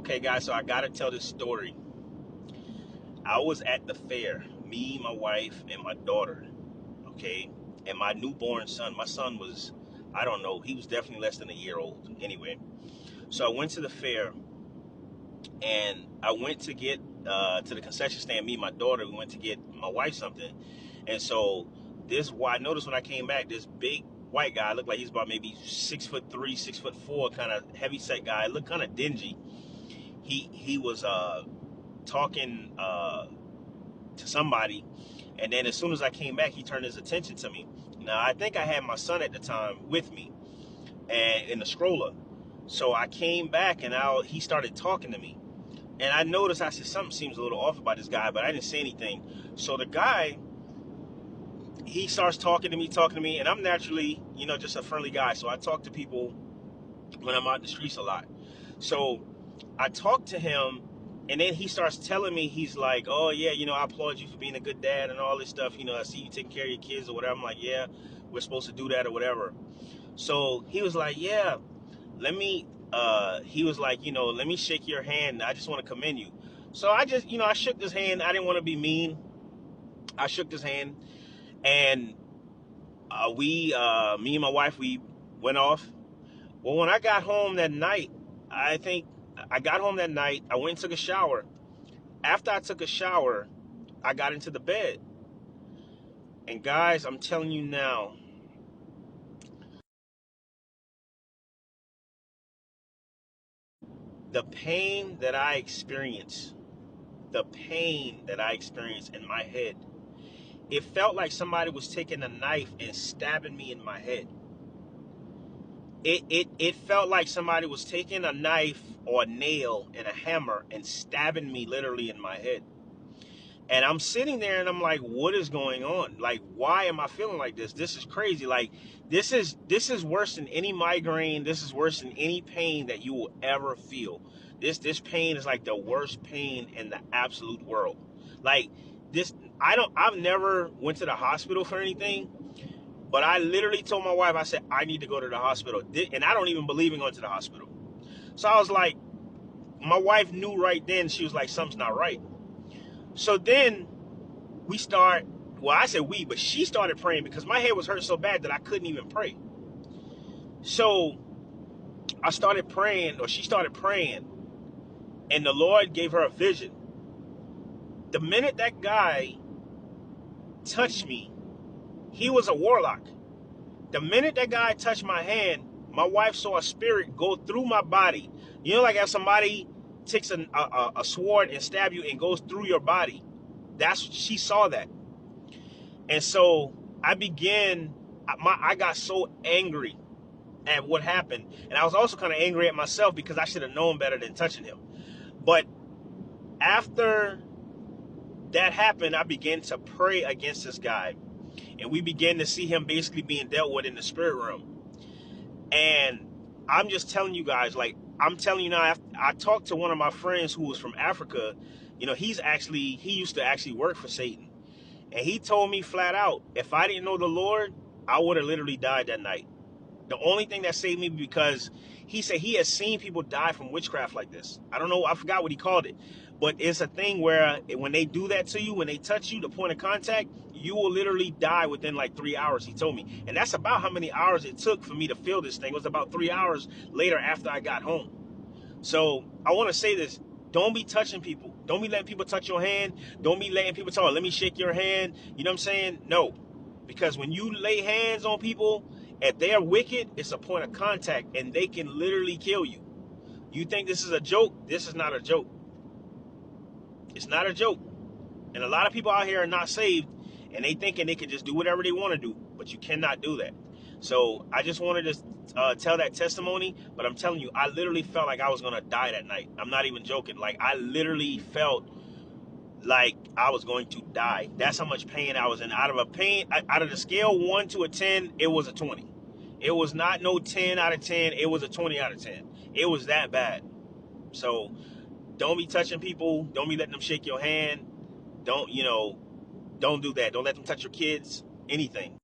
Okay, guys, so I gotta tell this story. I was at the fair, me, my wife, and my daughter, okay? And my newborn son. My son was, I don't know, he was definitely less than a year old. Anyway, so I went to the fair and I went to get to the concession stand. Me and my daughter, we went to get my wife something. And so I noticed when I came back, this big white guy looked like he's about maybe 6'3", 6'4", kind of heavy set guy. Looked kind of dingy. He was talking to somebody, and then as soon as I came back, he turned his attention to me. Now I think I had my son at the time with me and in the stroller. So I came back and he started talking to me. And I noticed, I said, something seems a little off about this guy, but I didn't say anything. So the guy, he starts talking to me, and I'm naturally, just a friendly guy. So I talk to people when I'm out in the streets a lot. So I talked to him, and then he starts telling me, he's like, oh, yeah, I applaud you for being a good dad and all this stuff. I see you taking care of your kids or whatever. I'm like, yeah, we're supposed to do that or whatever. So he was like, yeah, he was like, let me shake your hand. I just want to commend you. So I just, I shook his hand. I didn't want to be mean. I shook his hand, and me and my wife, we went off. Well, when I got home that night, I think I got home that night, I went and took a shower. After I took a shower, I got into the bed. And guys, I'm telling you now, the pain that I experienced, in my head, it felt like somebody was taking a knife and stabbing me in my head. It felt like somebody was taking a knife or a nail and a hammer and stabbing me literally in my head. And I'm sitting there and I'm like, what is going on? Like, why am I feeling like this? This is crazy. Like, this is worse than any migraine. This is worse than any pain that you will ever feel. This pain is like the worst pain in the absolute world. Like, this I've never went to the hospital for anything, but I literally told my wife, I said, I need to go to the hospital. And I don't even believe in going to the hospital. So I was like, my wife knew right then. She was like, something's not right. So then we start, well, I said we, but she started praying because my head was hurting so bad that I couldn't even pray. So I started praying, or she started praying, and the Lord gave her a vision. The minute that guy touched me, he was a warlock. The minute that guy touched my hand, my wife saw a spirit go through my body. Like if somebody takes a sword and stab you and goes through your body. She saw that. And so I got so angry at what happened. And I was also kind of angry at myself because I should have known better than touching him. But after that happened, I began to pray against this guy. And we began to see him basically being dealt with in the spirit realm. And I'm just telling you guys, like, I'm telling you now, I talked to one of my friends who was from Africa. He used to actually work for Satan. And he told me flat out, if I didn't know the Lord, I would have literally died that night. The only thing that saved me, because he said he has seen people die from witchcraft like this. I don't know, I forgot what he called it. But it's a thing where when they do that to you, when they touch you, the point of contact, you will literally die within like 3 hours, he told me. And that's about how many hours it took for me to feel this thing. It was about 3 hours later after I got home. So I want to say this. Don't be touching people. Don't be letting people touch your hand. Don't be letting people tell, let me shake your hand. You know what I'm saying? No. Because when you lay hands on people, if they are wicked, it's a point of contact, and they can literally kill you. You think this is a joke? This is not a joke. It's not a joke. And a lot of people out here are not saved, and they thinking they can just do whatever they want to do, but you cannot do that. So I just wanted to tell that testimony, but I'm telling you, I literally felt like I was going to die that night. I'm not even joking. Like, I literally felt like I was going to die. That's how much pain I was in. Out of the scale 1 to a 10, it was a 20. It was not no 10 out of 10. It was a 20 out of 10. It was that bad. So don't be touching people. Don't be letting them shake your hand. Don't do that. Don't let them touch your kids. Anything.